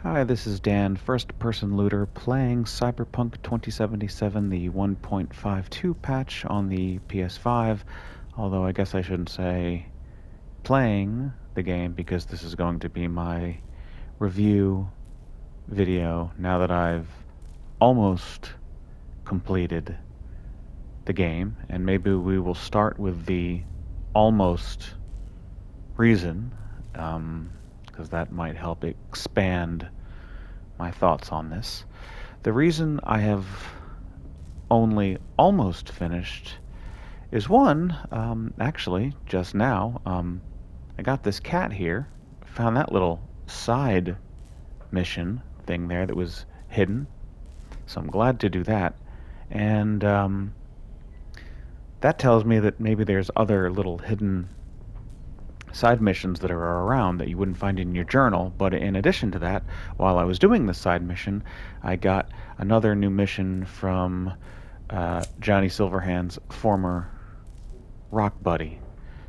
Hi, this is Dan, first-person looter, playing Cyberpunk 2077, the 1.52 patch on the PS5, although I guess I shouldn't say playing the game because this is going to be my review video now that I've almost completed the game, and maybe we will start with the almost reason, because that might help expand my thoughts on this. The reason I have only almost finished is one, actually, just now. I got this cat here, found that little side mission thing there that was hidden, so I'm glad to do that. And that tells me that maybe there's other little hidden side missions that are around that you wouldn't find in your journal. But in addition to that, while I was doing the side mission, I got another new mission from Johnny Silverhand's former rock buddy.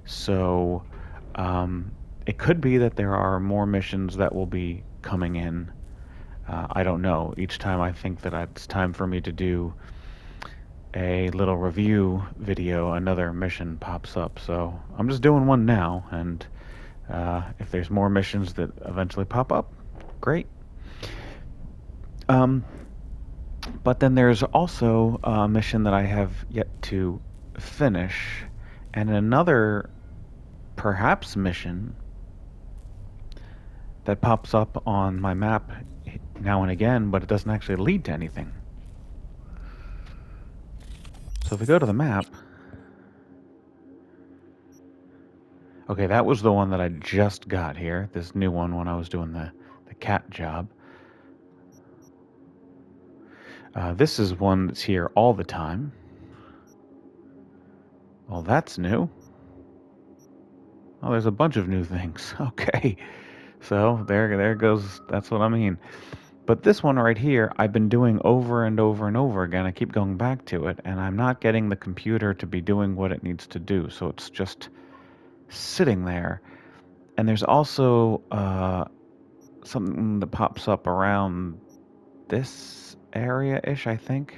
So it could be that there are more missions that will be coming in. I don't know. Each time I think that it's time for me to do a little review video, another mission pops up. So I'm just doing one now, and if there's more missions that eventually pop up, great. Um, but then there's also a mission that I have yet to finish, and another perhaps mission that pops up on my map now and again, but it doesn't actually lead to anything. So if we go to the map, okay, that was the one that I just got here, this new one when I was doing the cat job. This is one that's here all the time. Well, that's new. Oh, there's a bunch of new things. Okay. So there goes, that's what I mean. But this one right here, I've been doing over and over and over again. I keep going back to it, and I'm not getting the computer to be doing what it needs to do. So it's just sitting there. And there's also something that pops up around this area-ish, I think.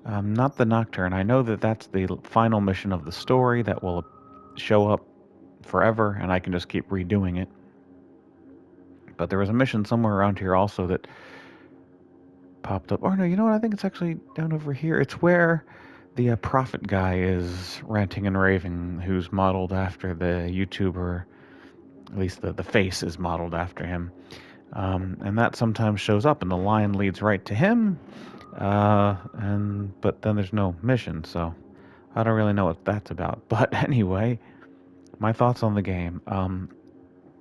Not the Nocturne. I know that that's the final mission of the story that will show up forever, and I can just keep redoing it. But there was a mission somewhere around here also that popped up. Or no, you know what? I think it's actually down over here. It's where the prophet guy is ranting and raving, who's modeled after the YouTuber. At least the face is modeled after him. And that sometimes shows up, and the line leads right to him. But then there's no mission, so I don't really know what that's about. But anyway, my thoughts on the game.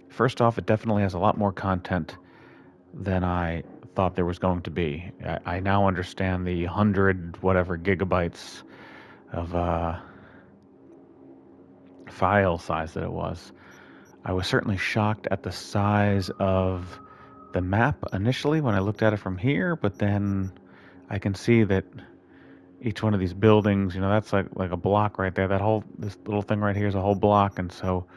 First off, it definitely has a lot more content than I thought there was going to be. I now understand the 100 whatever gigabytes of file size that it was. I was certainly shocked at the size of the map initially when I looked at it from here, but then I can see that each one of these buildings, that's like a block right there. This little thing right here is a whole block, and so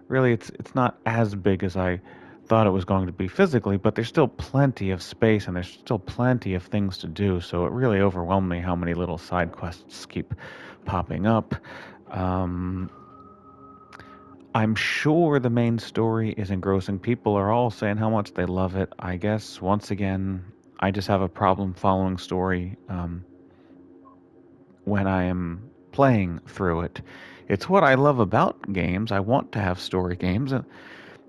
really it's not as big as I thought it was going to be physically, but there's still plenty of space and there's still plenty of things to do. So it really overwhelmed me how many little side quests keep popping up. I'm sure the main story is engrossing. People are all saying how much they love it. I guess once again, I just have a problem following story when I am playing through it. It's what I love about games. I want to have story games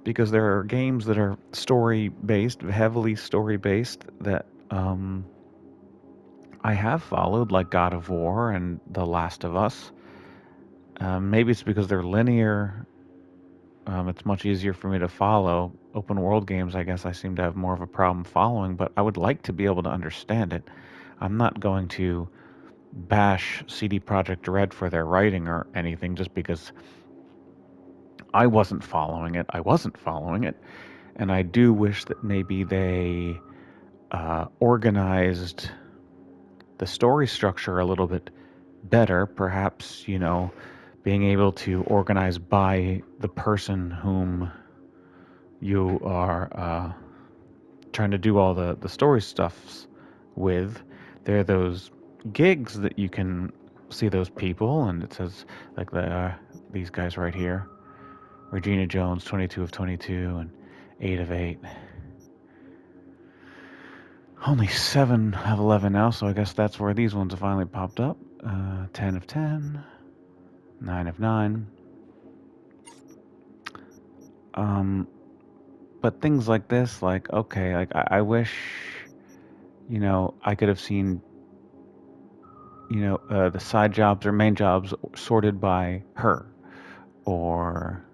because there are games that are story based, heavily story based, that I have followed, like God of War and The Last of Us. Maybe it's because they're linear. It's much easier for me to follow. Open world games, I guess I seem to have more of a problem following, but I would like to be able to understand it. I'm not going to bash CD Projekt Red for their writing or anything just because I wasn't following it. I wasn't following it. And I do wish that maybe they organized the story structure a little bit better. Perhaps, being able to organize by the person whom you are trying to do all the story stuffs with. There are those gigs that you can see those people, and it says like these guys right here, Regina Jones, 22 of 22, and 8 of 8. Only 7 of 11 now, so I guess that's where these ones have finally popped up. 10 of 10, 9 of 9. But things like this, like, okay, like I wish, I could have seen, the side jobs or main jobs sorted by her, or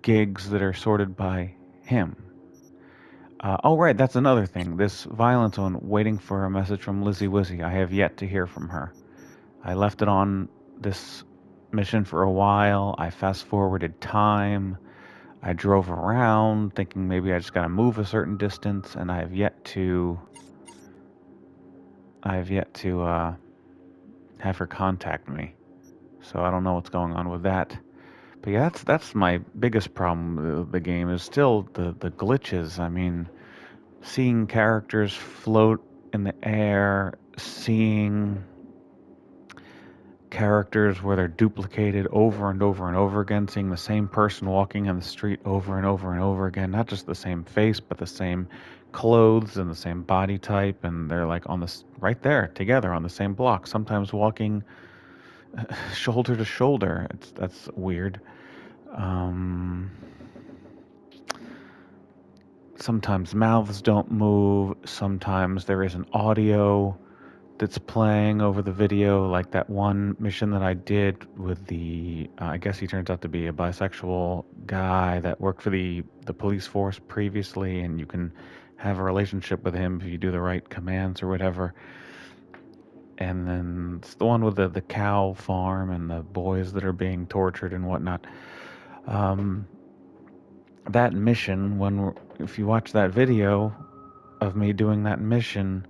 gigs that are sorted by him. Oh, right, that's another thing. This violence one, waiting for a message from Lizzie Wizzy. I have yet to hear from her. I left it on this mission for a while. I fast forwarded time. I drove around thinking maybe I just gotta move a certain distance, and I have yet to have her contact me. So I don't know what's going on with that. But yeah, that's my biggest problem with the game is still the glitches. I mean, seeing characters float in the air, seeing characters where they're duplicated over and over and over again, seeing the same person walking in the street over and over and over again, not just the same face, but the same clothes and the same body type, and they're like on this right there together on the same block, sometimes walking shoulder to shoulder. That's weird. Um, Sometimes mouths don't move. Sometimes there isn't audio that's playing over the video, like that one mission that I did with the I guess he turns out to be a bisexual guy that worked for the police force previously, and you can have a relationship with him if you do the right commands or whatever. And then it's the one with the cow farm and the boys that are being tortured and whatnot. That mission, if you watch that video of me doing that mission,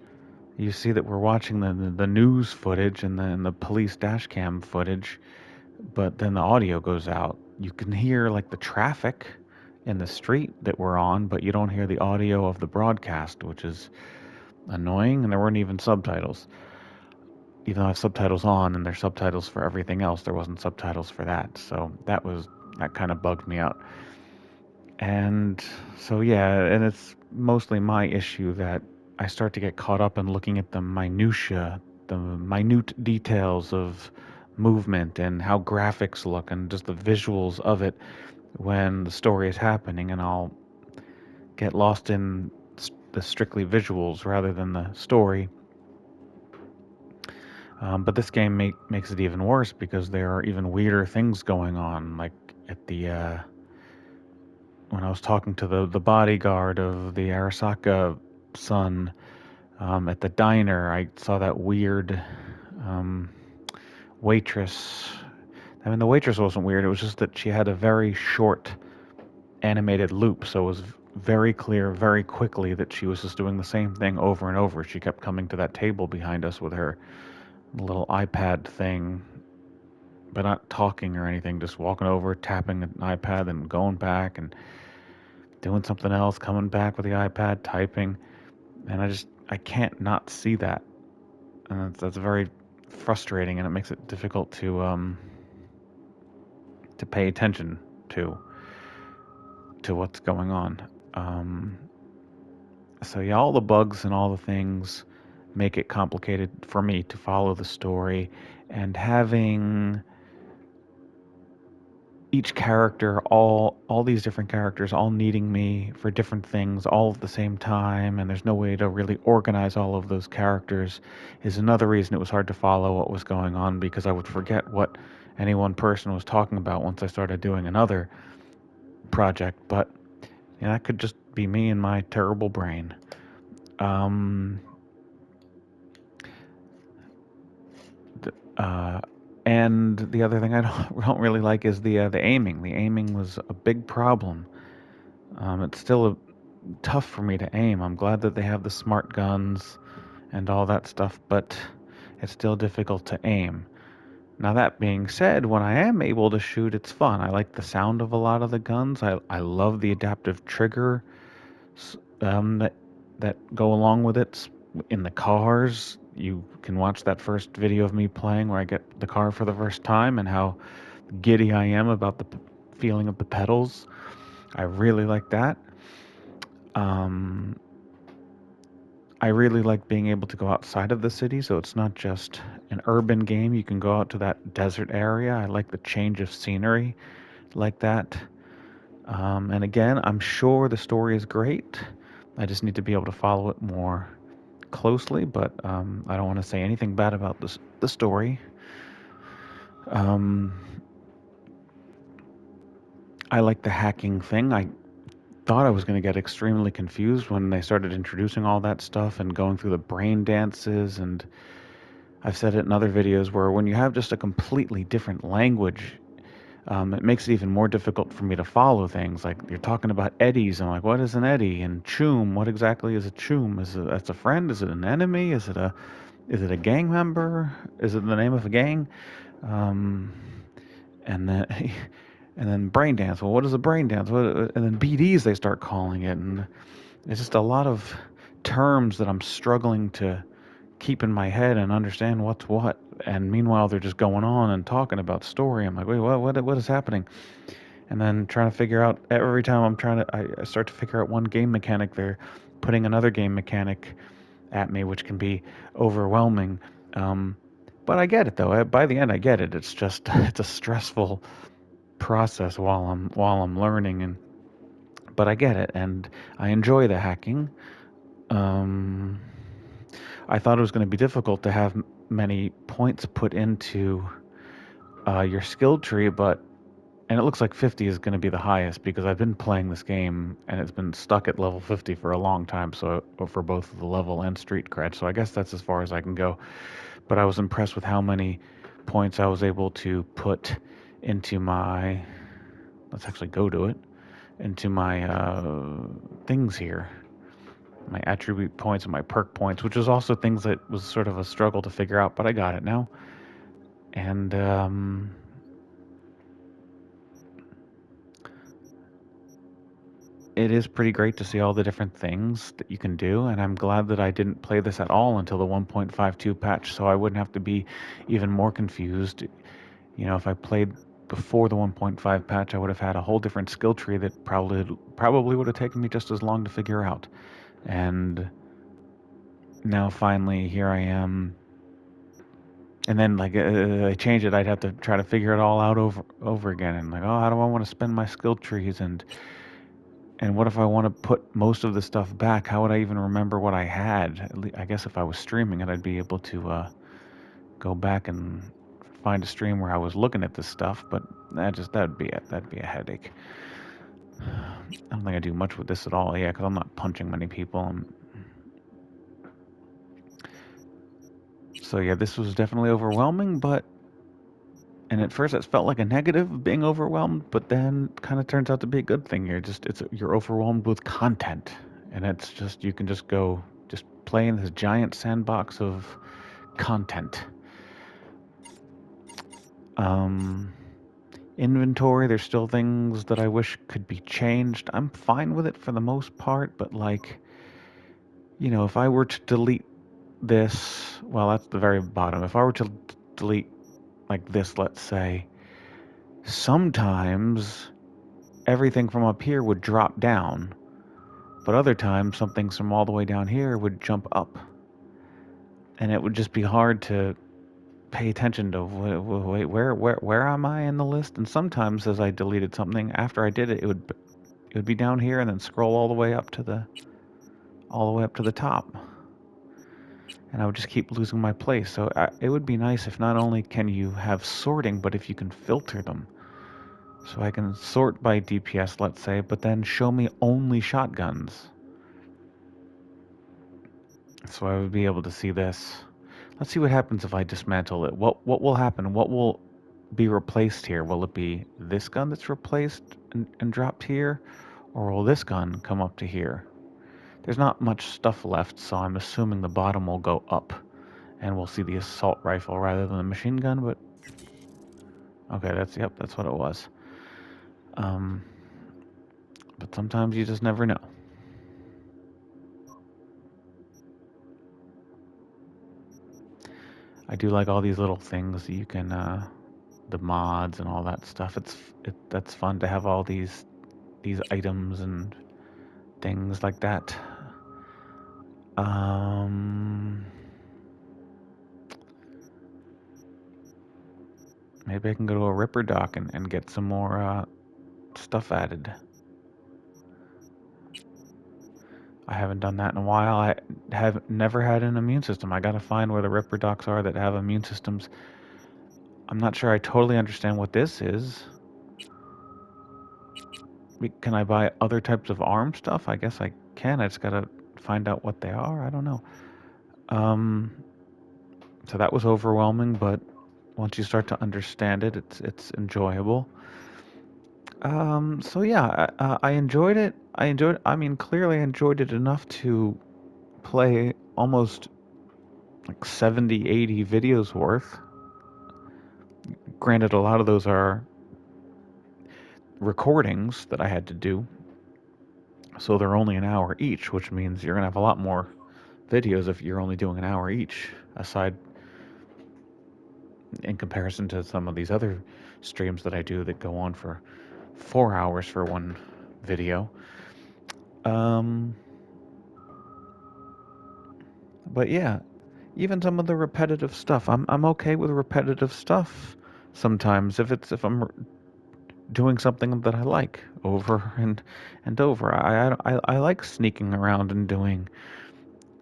you see that we're watching the news footage and the police dash cam footage, but then the audio goes out. You can hear like the traffic in the street that we're on, but you don't hear the audio of the broadcast, which is annoying. And there weren't even subtitles. Even though I have subtitles on and there's subtitles for everything else, there wasn't subtitles for that. So that kind of bugged me out. And so, yeah, and it's mostly my issue that I start to get caught up in looking at the minutiae, the minute details of movement and how graphics look and just the visuals of it when the story is happening, and I'll get lost in the strictly visuals rather than the story. But this game makes it even worse because there are even weirder things going on, like at the when I was talking to the bodyguard of the Arasaka son at the diner, I saw that weird waitress. I mean, the waitress wasn't weird. It was just that she had a very short animated loop, so it was very clear very quickly that she was just doing the same thing over and over. She kept coming to that table behind us with her little iPad thing, but not talking or anything, just walking over, tapping an iPad and going back and doing something else, coming back with the iPad, typing. And I can't not see that. And that's very frustrating, and it makes it difficult to pay attention to what's going on. So yeah, all the bugs and all the things make it complicated for me to follow the story, and having each character, all these different characters, all needing me for different things all at the same time, and there's no way to really organize all of those characters, is another reason it was hard to follow what was going on, because I would forget what any one person was talking about once I started doing another project. But that could just be me and my terrible brain. And the other thing I don't really like is the aiming. The aiming was a big problem. It's still tough for me to aim. I'm glad that they have the smart guns and all that stuff, but it's still difficult to aim. Now, that being said, when I am able to shoot, it's fun. I like the sound of a lot of the guns. I love the adaptive trigger that go along with it. In the cars, you can watch that first video of me playing where I get the car for the first time and how giddy I am about the feeling of the pedals. I really like that. Um, I really like being able to go outside of the city, so it's not just an urban game. You can go out to that desert area. I like the change of scenery like that. And again, I'm sure the story is great. I just need to be able to follow it more closely, but I don't want to say anything bad about the story. Um, I like the hacking thing. I thought I was going to get extremely confused when they started introducing all that stuff and going through the brain dances. And I've said it in other videos where when you have just a completely different language, it makes it even more difficult for me to follow things. Like you're talking about eddies, I'm like, what is an eddy? And choom, what exactly is a choom? Is it that's a friend? Is it an enemy? Is it a gang member? Is it the name of a gang? Um, and then and then brain dance. Well, what is a brain dance? And then BDs they start calling it, and it's just a lot of terms that I'm struggling to keep in my head and understand what's what. And meanwhile, they're just going on and talking about story. I'm like, wait, what is happening? And then trying to figure out every time I start to figure out one game mechanic, they're putting another game mechanic at me, which can be overwhelming. Um, but I get it though. By the end, I get it. It's just it's a stressful process while I'm learning, and but I get it, and I enjoy the hacking. Um, I thought it was going to be difficult to have many points put into your skill tree, but and it looks like 50 is going to be the highest because I've been playing this game and it's been stuck at level 50 for a long time. So for both the level and street cred, so I guess that's as far as I can go. But I was impressed with how many points I was able to put into my. Let's actually go to it. Into my things here, my attribute points and my perk points, which was also things that was sort of a struggle to figure out, but I got it now. And it is pretty great to see all the different things that you can do, and I'm glad that I didn't play this at all until the 1.52 patch, so I wouldn't have to be even more confused. You know, if I played before the 1.5 patch, I would have had a whole different skill tree that probably would have taken me just as long to figure out. And now finally here I am. And then like I change it, I'd have to try to figure it all out over again. And like, oh, how do I want to spend my skill trees? And what if I want to put most of the stuff back? How would I even remember what I had? I guess if I was streaming it, I'd be able to go back and find a stream where I was looking at this stuff. But that'd be a headache. I don't think I do much with this at all. Yeah, because I'm not punching many people. So yeah, this was definitely overwhelming, but and at first it felt like a negative being overwhelmed, but then kind of turns out to be a good thing. You're overwhelmed with content, and it's just you can just go just play in this giant sandbox of content. Um, Inventory, there's still things that I wish could be changed. I'm fine with it for the most part, but like, you know, if I were to delete this, well, that's the very bottom. If I were to delete like this, let's say, sometimes everything from up here would drop down, but other times something from all the way down here would jump up, and it would just be hard to pay attention to wait where am I in the list? And sometimes as I deleted something after I did it, it would be down here and then scroll all the way up to the top, and I would just keep losing my place. So it would be nice if not only can you have sorting, but if you can filter them. So I can sort by DPS, let's say, but then show me only shotguns. So I would be able to see this. Let's see what happens if I dismantle it. What will happen? What will be replaced here? Will it be this gun that's replaced and dropped here? Or will this gun come up to here? There's not much stuff left, so I'm assuming the bottom will go up. And we'll see the assault rifle rather than the machine gun, but... Okay, that's what it was. Um, but sometimes you just never know. I do like all these little things you can, the mods and all that stuff. That's fun to have all these items and things like that. Um, Maybe I can go to a Ripper Dock and get some more stuff added. I haven't done that in a while. I have never had an immune system. I gotta find where the Ripper Docks are that have immune systems. I'm not sure I totally understand what this is. Can I buy other types of arm stuff? I guess I can. I just gotta find out what they are. I don't know. Um, so that was overwhelming, but once you start to understand it, it's enjoyable. So yeah, I enjoyed it. I mean, clearly I enjoyed it enough to play almost like 70, 80 videos worth. Granted, a lot of those are recordings that I had to do, so they're only an hour each, which means you're gonna have a lot more videos if you're only doing an hour each, aside in comparison to some of these other streams that I do that go on for 4 hours for one video. Um, but yeah, even some of the repetitive stuff, I'm okay with repetitive stuff sometimes if I'm doing something that I like over and over. I like sneaking around and doing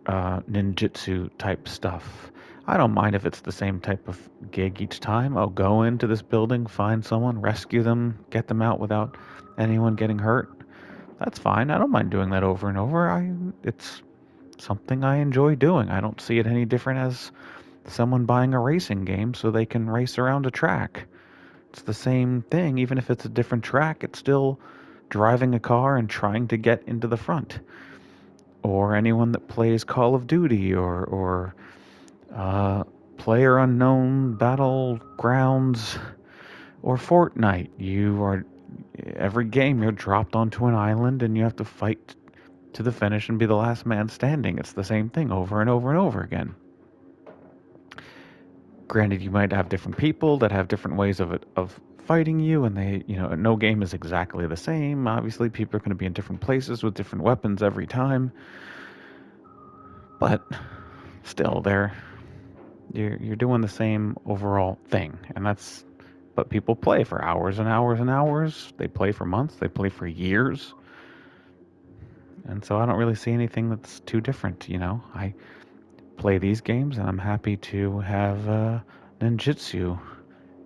ninjutsu type stuff. I don't mind if it's the same type of gig each time. I'll go into this building, find someone, rescue them, get them out without anyone getting hurt. That's fine. I don't mind doing that over and over. It's something I enjoy doing. I don't see it any different as someone buying a racing game so they can race around a track. It's the same thing. Even if it's a different track, it's still driving a car and trying to get into the front. Or anyone that plays Call of Duty or uh, Player Unknown Battlegrounds or Fortnite. Every game you're dropped onto an island and you have to fight to the finish and be the last man standing. It's the same thing over and over and over again. Granted, you might have different people that have different ways of fighting you, and no game is exactly the same. Obviously, people are going to be in different places with different weapons every time, but still, you're doing the same overall thing, and that's. But people play for hours and hours and hours. They play for months. They play for years, and so I don't really see anything that's too different. I play these games, and I'm happy to have ninjutsu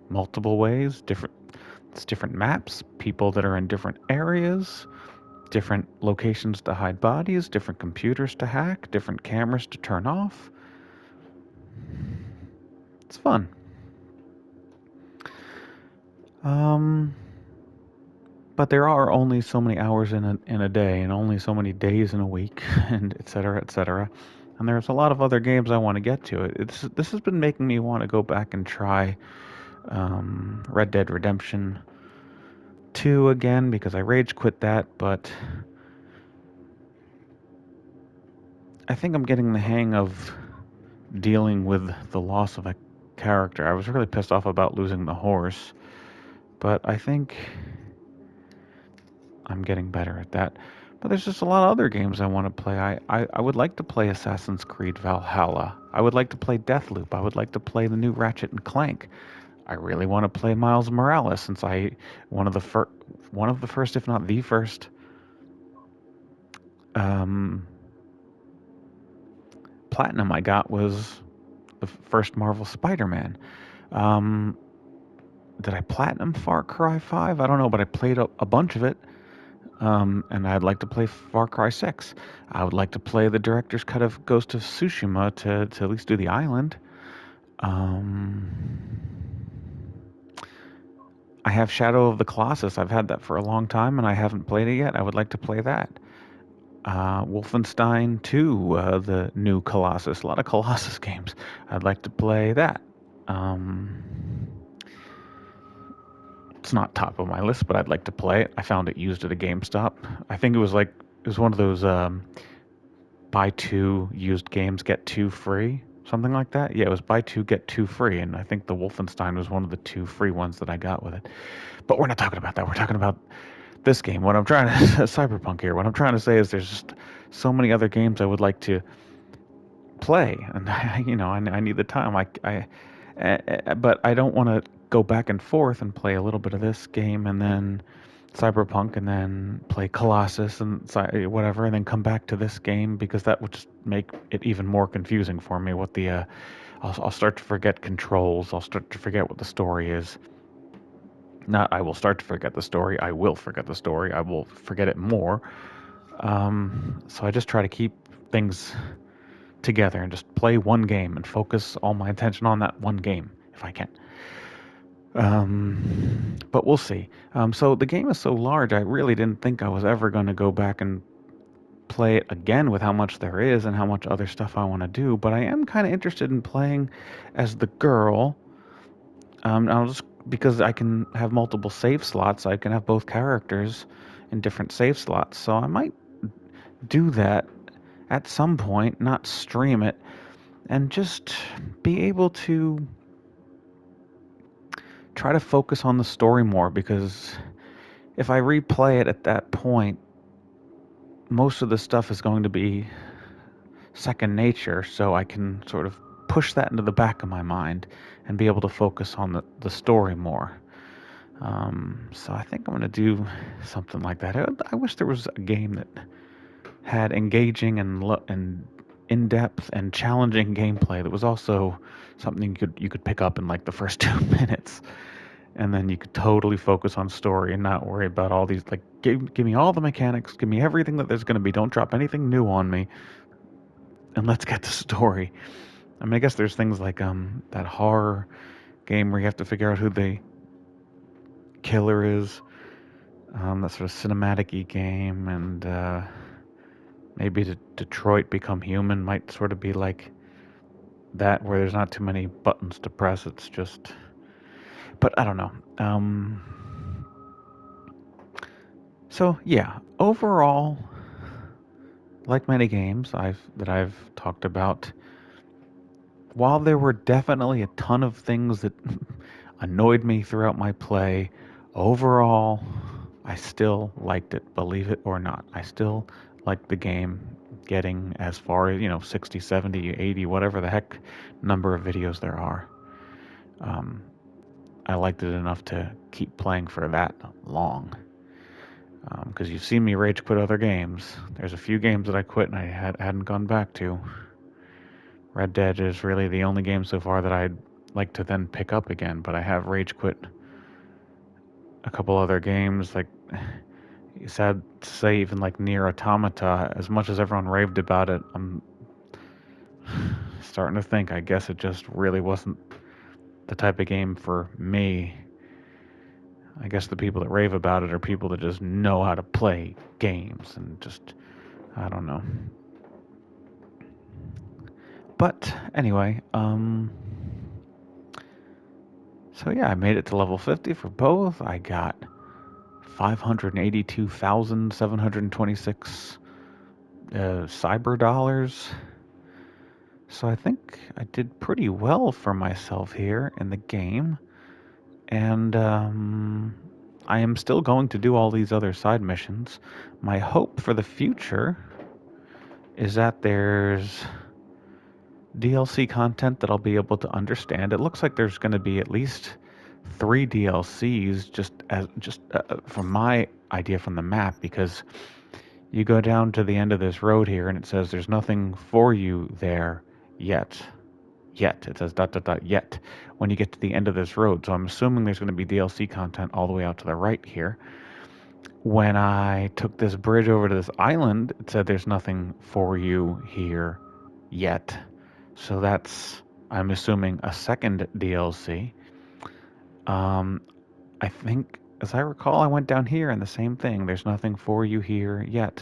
multiple ways, different maps, people that are in different areas, different locations to hide bodies, different computers to hack, different cameras to turn off. It's fun. Um, but there are only so many hours in a day, and only so many days in a week, and et cetera, et cetera. And there's a lot of other games I want to get to. This has been making me want to go back and try Red Dead Redemption 2 again because I rage quit that, but I think I'm getting the hang of dealing with the loss of a character. I was really pissed off about losing the horse, but I think I'm getting better at that. But there's just a lot of other games I want to play. I would like to play Assassin's Creed Valhalla. I would like to play Deathloop. I would like to play the new Ratchet and Clank. I really want to play Miles Morales since one of the first, if not the first, um, platinum I got was the first Marvel Spider-Man. Um, did I platinum Far Cry 5? I don't know, but I played a bunch of it. And I'd like to play Far Cry 6. I would like to play the director's cut of Ghost of Tsushima to at least do the island. I have Shadow of the Colossus. I've had that for a long time and I haven't played it yet. I would like to play that. Wolfenstein 2, the new Colossus. A lot of Colossus games. I'd like to play that. It's not top of my list, but I'd like to play it. I found it used at a GameStop. I think it was one of those buy two used games, get two free something like that. Yeah, it was buy two get two free, and I think the Wolfenstein was one of the two free ones that I got with it. But we're not talking about that. We're talking about this game. What I'm trying to Cyberpunk here. What I'm trying to say is there's just so many other games I would like to play, and I need the time. But I don't want to go back and forth and play a little bit of this game and then Cyberpunk and then play Colossus and whatever, and then come back to this game because that would just make it even more confusing for me. What the I'll start to forget controls. I'll start to forget what the story is. Not I will start to forget the story. I will forget the story. I will forget it more. So I just try to keep things together and just play one game and focus all my attention on that one game if I can. But we'll see. So the game is so large, I really didn't think I was ever going to go back and play it again with how much there is and how much other stuff I want to do. But I am kind of interested in playing as the girl. I'll just because I can have multiple save slots, I can have both characters in different save slots. So I might do that at some point, not stream it, and just be able to try to focus on the story more because if I replay it at that point, most of the stuff is going to be second nature, so I can sort of push that into the back of my mind and be able to focus on the story more. So I think I'm going to do something like that. I wish there was a game that had engaging and in-depth and challenging gameplay that was also something you could pick up in like the first 2 minutes, and then you could totally focus on story and not worry about all these like give me all the mechanics, give me everything that there's going to be. Don't drop anything new on me, and let's get the story. I mean, I guess there's things like that horror game where you have to figure out who the killer is. That sort of cinematic-y game, and maybe Detroit Become Human might sort of be like that, where there's not too many buttons to press. It's just, but I don't know. So yeah, overall, like many games that I've talked about, while there were definitely a ton of things that annoyed me throughout my play, overall, I still liked it, believe it or not. I still liked the game getting as far as, 60, 70, 80, whatever the heck number of videos there are. I liked it enough to keep playing for that long. Because you've seen me rage quit other games. There's a few games that I quit and I hadn't gone back to. Red Dead is really the only game so far that I'd like to then pick up again, but I have rage quit a couple other games, like sad to say, even like Nier Automata. As much as everyone raved about it, I'm starting to think I guess it just really wasn't the type of game for me. I guess the people that rave about it are people that just know how to play games and just, I don't know. But anyway, so yeah, I made it to level 50 for both. I got 582,726 cyber dollars. So I think I did pretty well for myself here in the game. And I am still going to do all these other side missions. My hope for the future is that there's DLC content that I'll be able to understand. It looks like there's going to be at least 3 DLCs just from my idea from the map, because you go down to the end of this road here and it says there's nothing for you there yet. It says ... yet when you get to the end of this road. So I'm assuming there's going to be DLC content all the way out to the right here. When I took this bridge over to this island, it said there's nothing for you here yet. So that's, I'm assuming, a second DLC. I think, as I recall, I went down here and the same thing. There's nothing for you here yet.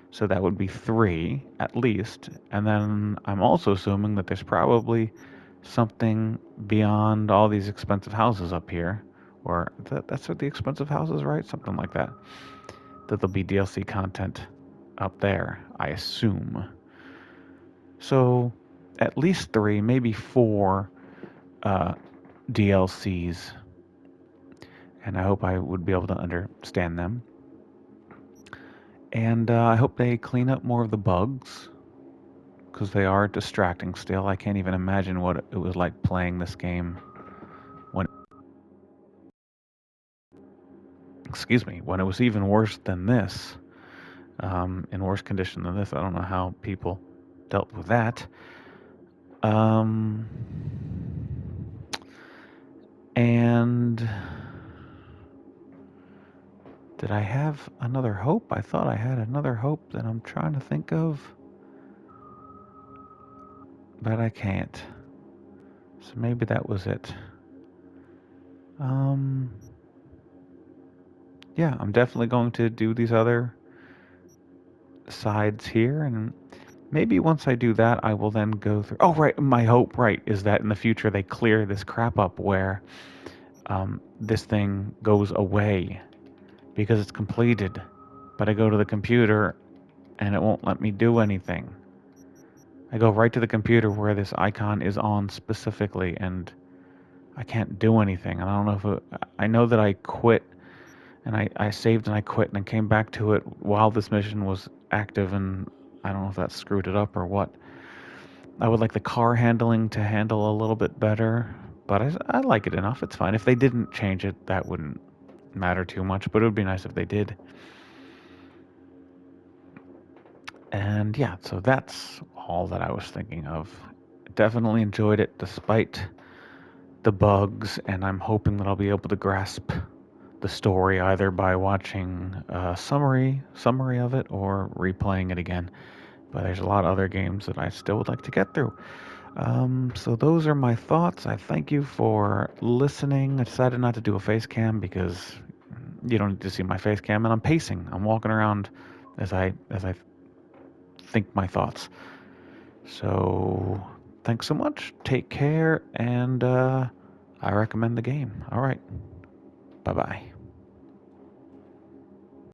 So that would be 3 at least. And then I'm also assuming that there's probably something beyond all these expensive houses up here. Or that's what the expensive houses, right? Something like that. That there'll be DLC content up there, I assume. So at least 3, maybe 4 DLCs, and I hope I would be able to understand them. And I hope they clean up more of the bugs, because they are distracting still. I can't even imagine what it was like playing this game when, excuse me, when it was even worse than this, in worse condition than this. I don't know how people dealt with that. And did I have another hope? I thought I had another hope that I'm trying to think of, but I can't. So maybe that was it. Yeah, I'm definitely going to do these other sides here, and maybe once I do that, I will then go through. Oh, right. My hope, right, is that in the future they clear this crap up where this thing goes away because it's completed. But I go to the computer and it won't let me do anything. I go right to the computer where this icon is on specifically, and I can't do anything. And I don't know if I know that I quit, and I saved and I quit, and I came back to it while this mission was active, and I don't know if that screwed it up or what. I would like the car handling to handle a little bit better, but I like it enough. It's fine. If they didn't change it, that wouldn't matter too much, but it would be nice if they did. And yeah, so that's all that I was thinking of. Definitely enjoyed it despite the bugs, and I'm hoping that I'll be able to grasp the story either by watching a summary of it or replaying it again. But there's a lot of other games that I still would like to get through. So those are my thoughts. I thank you for listening. I decided not to do a face cam because you don't need to see my face cam, and I'm pacing. I'm walking around as I think my thoughts. So thanks so much. Take care, and I recommend the game. All right. Bye bye.